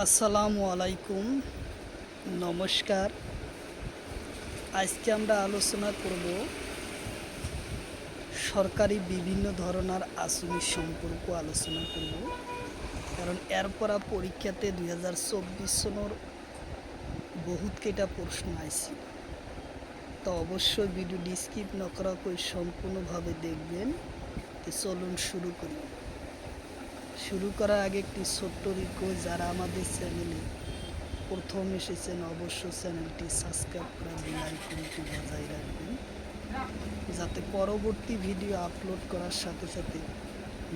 আসসালামু আলাইকুম, নমস্কার। আজকে আমরা আলোচনা করব সরকারি বিভিন্ন ধরনের আসনি সম্পর্ক আলোচনা করব। কারণ এরপরা পরীক্ষাতে 2024 সনের বহুত কেটা প্রশ্ন আইছে, তো অবশ্যই ভিডিওটি স্কিপ না করা করে সম্পূর্ণভাবে দেখবেন। তো চলুন শুরু করার আগে একটি ছোট্ট রিকোয়েস্ট, যারা আমাদের চ্যানেলে প্রথম এসেছেন অবশ্যই চ্যানেলটি সাবস্ক্রাইব করে বেল আইকনটি বাজায় রাখবেন, যাতে পরবর্তী ভিডিও আপলোড করার সাথে সাথে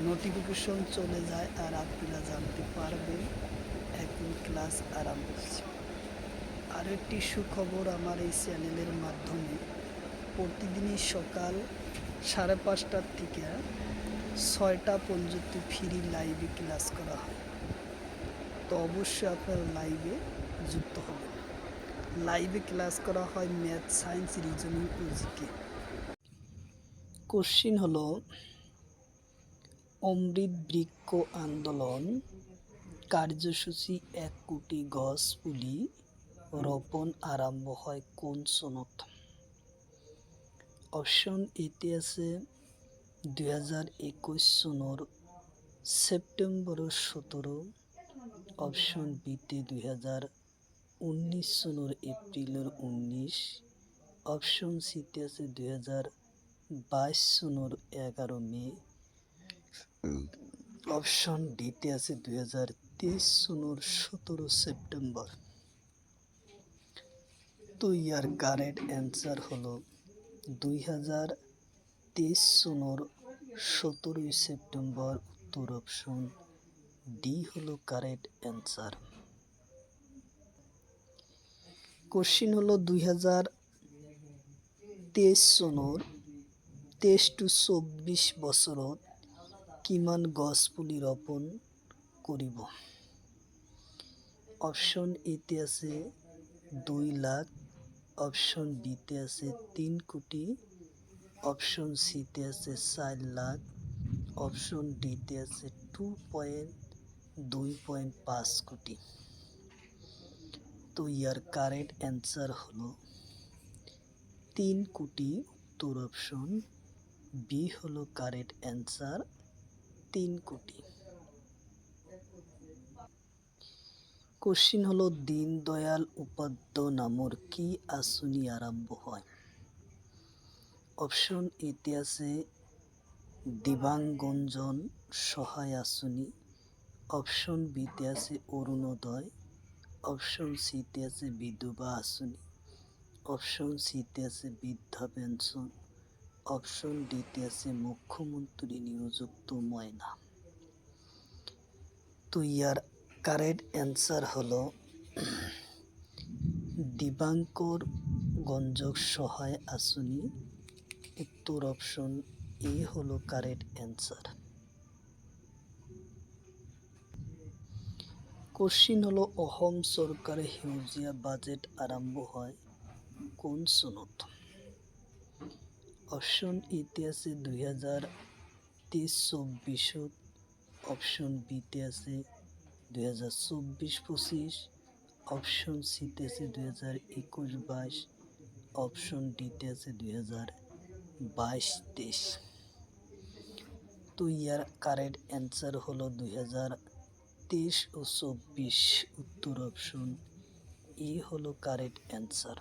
নোটিফিকেশন চলে যায় আর আপনারা জানতে পারবেন এখন ক্লাস আরম্ভ হচ্ছে। আর একটি সুখবর, আমার এই চ্যানেলের মাধ্যমে প্রতিদিনই সকাল 5:30টার থেকে 6টা পর্যন্ত ফ্রি লাইভে ক্লাস করা হয়। তো অবশ্যই আপনারা লাইভে যুক্ত হবেন। লাইভে ক্লাস করা হয় ম্যাথ, সায়েন্স, রিজনিং ও জিকে। কোশ্চিন হলো, অমৃত বৃক্ষ আন্দোলন কার্যসূচি 1 কোটি গছ পুলি রোপণ আরম্ভ হয় কোন সনত? অপশন এতে আছে 2021 সনের সেপ্টেম্বর 17, অপশন বিতে 2019 সনের এপ্রিলের 19, অপশন সিতে আছে 2022 সনের 11 মে, অপশন ডিতে আছে 2023 সনের 17 সেপ্টেম্বর। তো ইয়ার কারেক্ট অ্যান্সার হলো 2023 সনের 17 সেপ্টেম্বর। উত্তর অপশন ডি হলো কারেক্ট অ্যান্সার। কোশ্চিন হলো 2023 সনের 23 to 24 বছৰত কিমান গছ পুলি ৰোপণ কৰিব? অপশন এতে আছে 2 লাখ, অপশন বিতে আছে 3 কোটি, অপশন সিতে আছে 4 লাখ, অপশন ডিতে আছে 2.5 কোটি। তো ইয়ার কারেক্ট অ্যান্সার হলো 3 কোটি। উত্তর অপশন বি হলো কারেক্ট অ্যান্সার, 3 কোটি। কোশ্চিন হলো, দীনদয়াল উপাধ্যায় নামৰ কি আঁচনি আরম্ভ হয়? অপশন এতে আছে দিব্যাঙ্গজন সহায় আঁচনি, অপশন বিতে আছে অরুণোদয়, অপশন সিতে আছে বিধবা আঁচনি, অপশন সিতে আছে বৃদ্ধা পেনশন, অপশন ডিতে আছে মুখ্যমন্ত্রী নিয়োজিত ময়না। তো ইয়ার কারেক্ট অ্যান্সার হলো দিব্যাঙ্গর গঞ্জক সহায় আঁচনি। উত্তর অপশন এ হলো কারেক্ট অ্যান্সার। কোশ্চিন হলো, অসম চৰকাৰে সেউজীয়া বাজেট আরম্ভ হয় কোন চনত? অপশন এতে আছে 2023-24, অপশন বিতে আছে 2024-25, অপশন সিতে আছে 2021-22, অপশন ডিতে আছে 2022-23। তো ইয়ার কারেক্ট অ্যান্সার হলো 2023 ও 24। উত্তর অপশন এ হলো কারেক্ট অ্যান্সার।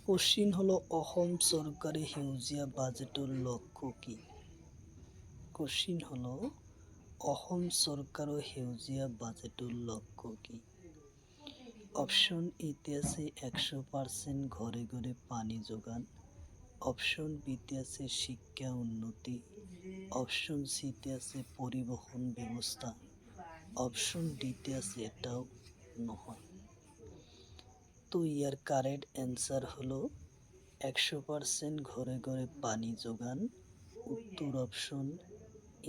কোশ্চিন হলো, অসম চৰকাৰে সেউজীয়া বাজেটৰ লক্ষ্য কি? কোশ্চিন হলো, অসম চৰকাৰৰ সেউজীয়া বাজেটৰ লক্ষ্য কি? অপশন এতে আছে 100% ঘরে ঘরে পানি যোগান, অপশন বিতে আছে শিক্ষা উন্নতি, অপশন সিতে আছে পরিবহন ব্যবস্থা, অপশন ডিতে আছে এটাও নহয়। তো ইয়ার কারেক্ট অ্যান্সার হলো 100% ঘরে ঘরে পানি যোগান। উত্তর অপশন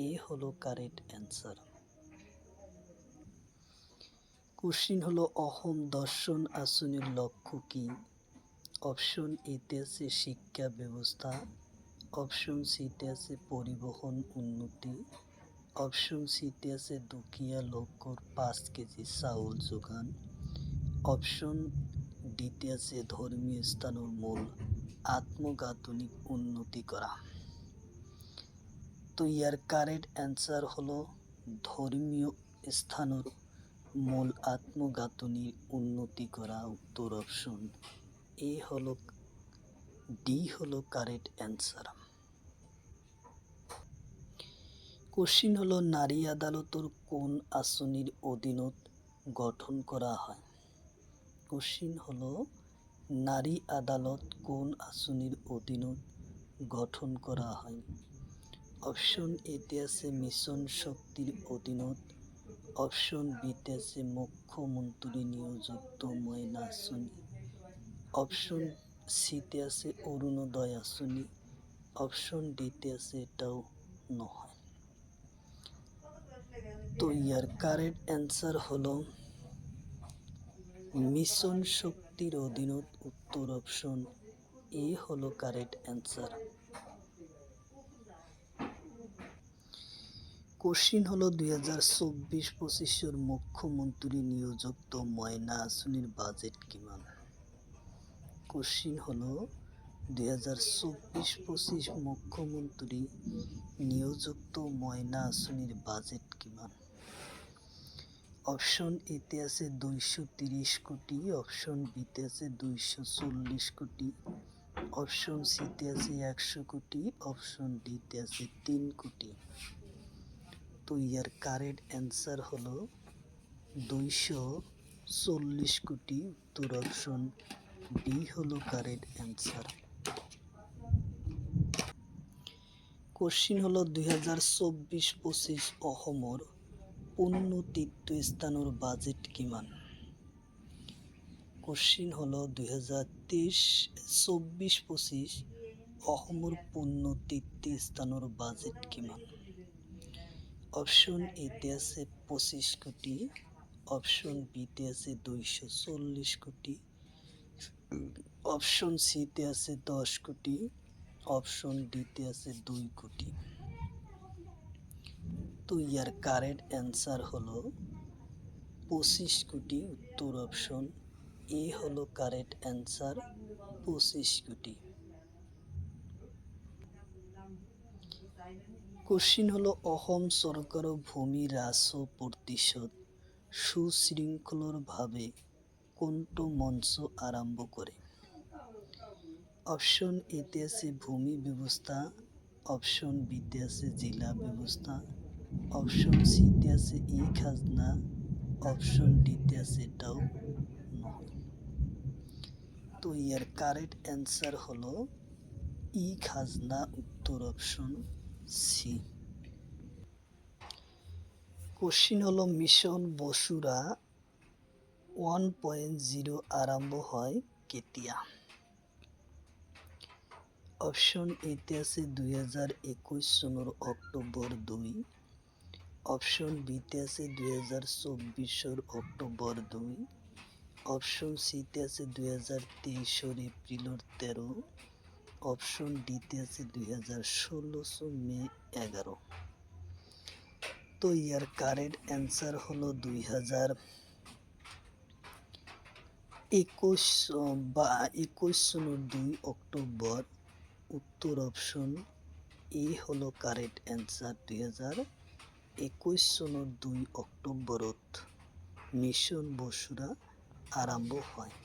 এ হলো কারেক্ট অ্যান্সার। কোশ্চিন হলো, অসম দর্শন আঁচনির লক্ষ্য কি? অপশন এতে আছে শিক্ষা ব্যবস্থা, অপশন সিতে আছে পরিবহন উন্নতি। অপশন সিতে আছে দুখিয়া লোকর 5 কেজি চাউল যোগান। অপশন ডিতে আছে ধর্মীয় স্থানের মূল আত্মগাঁথনিক উন্নতি করা। তো ইয়ার কারেক্ট অ্যান্সার হলো ধর্মীয় স্থানের মূল আত্মগাঁথনির উন্নতি করা। উত্তর অপশন এ হলো ডি হলো কারেক্ট অ্যান্সার। কোশ্চিন হলো নারী আদালতর কোন আসনির অধীনত গঠন করা হয়। কোশ্চিন হলো নারী আদালত কোন আসনির অধীনত গঠন করা হয়। অপশন এতে আছে মিশন শক্তির অধীনত। অপশন বিতে আছে মুখ্যমন্ত্রী নিয়োজিত ময়না আসনি। অপশন সিতে আছে অরুণোদয় আসনি। অপশন ডিতে আছে এটাও নয়। তো ইয়ার কারেক্ট অ্যান্সার হলো মিশন শক্তির অধীনত। উত্তর অপশন এ হলো কারেক্ট অ্যান্সার। কোশ্চিন হলো 2024-25 মুখ্যমন্ত্রী নিয়োজিত ময়না আসনির বাজেট কিমান। কোশ্চিন হলো 2024-25 মুখ্যমন্ত্রী নিয়োজিত ময়না আসনির বাজেট কিমান। অপশন এতে আছে 230 কোটি। অপশন বিতে আছে 240 কোটি। অপশন সিতে আছে 100 কোটি। অপশন ডিতে আছে 3 কোটি। তো ইয়ার কারেক্ট অ্যান্সার হলো 240 কোটি। উত্তর অপশন বি হলো কারেক্ট অ্যান্সার। কোশ্চিন হলো 2024-25 অসমর পূর্ণ তীর্থস্থানের বাজেট কিমান। কোশ্চিন হলো 2024-25 অসমর পূর্ণ তীর্থস্থানের বাজেট কিমান। অপশন এতে আছে 25 কোটি। অপশন বিতে আছে 240 কোটি। অপশন সিতে আছে 10 কোটি। অপশন ডিতে আছে 2 কোটি। তো ইয়ার কারেক্ট অ্যান্সার হলো 25 কোটি। উত্তর অপশন এ হলো কারেক্ট অ্যান্সার 25 কোটি। কোশ্চিন হলো অসম চৰকাৰৰ ভূমি হ্ৰাস প্ৰতিশোধ সুশৃঙ্খলভাবে কোনটো মঞ্চ আরম্ভ করে। অপশন এতে আছে ভূমি ব্যবস্থা। অপশন বিতে আছে জেলা ব্যবস্থা। অপশন সিতে আছে ই খাজনা। অপশন ডিতে আছে এটাও নয়। তো ইয়ার কারেক্ট অ্যান্সার হলো ই খাজনা। উত্তর অপশন সি। কোশ্চিন হলো মিশন বসুরা 1.0 আরম্ভ হয় কেতিয়া। অপশন এতে আছে 2021 চনৰ অক্টোবৰ 2। অপশন বিতে আছে 2024 অক্টোবৰ 2। অপশন সিতে আছে 2023 এপ্রিল 13। অপশন ডিতে আছে 2016 মে 11। তো ইয়ার কারেক্ট অ্যান্সার হলো 2021 সনের 2 অক্টোবর। উত্তর অপশন এ হলো কারেক্ট অ্যান্সার। 2021 সনের 2 অক্টোবরত মিশন বসুরা আরম্ভ হয়।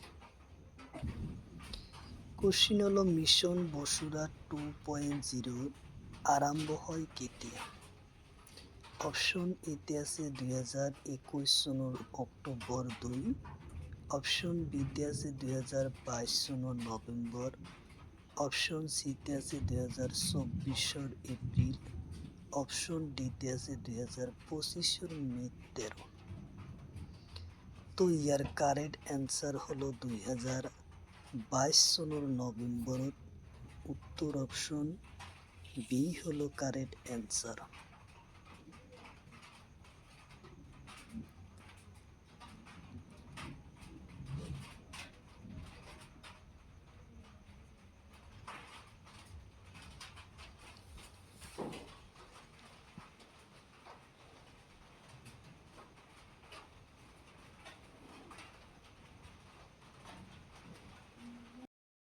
কোশ্চিন হলো মিশন বসুরা 2.0 আরম্ভ হয় কেতিয়া। অপশন এতে আছে 2021 সনের অক্টোবর 2। অপশন বিতে আছে 2022 সনের নভেম্বর। অপশন সিতে আছে 2024 এপ্রিল। অপশন ডিতে আছে 2025 মে 13। তো ইয়ার কারেক্ট অ্যান্সার হলো 2022 সনের নভেম্বরত। উত্তর অপশন বি হলো কারেক্ট অ্যান্সার।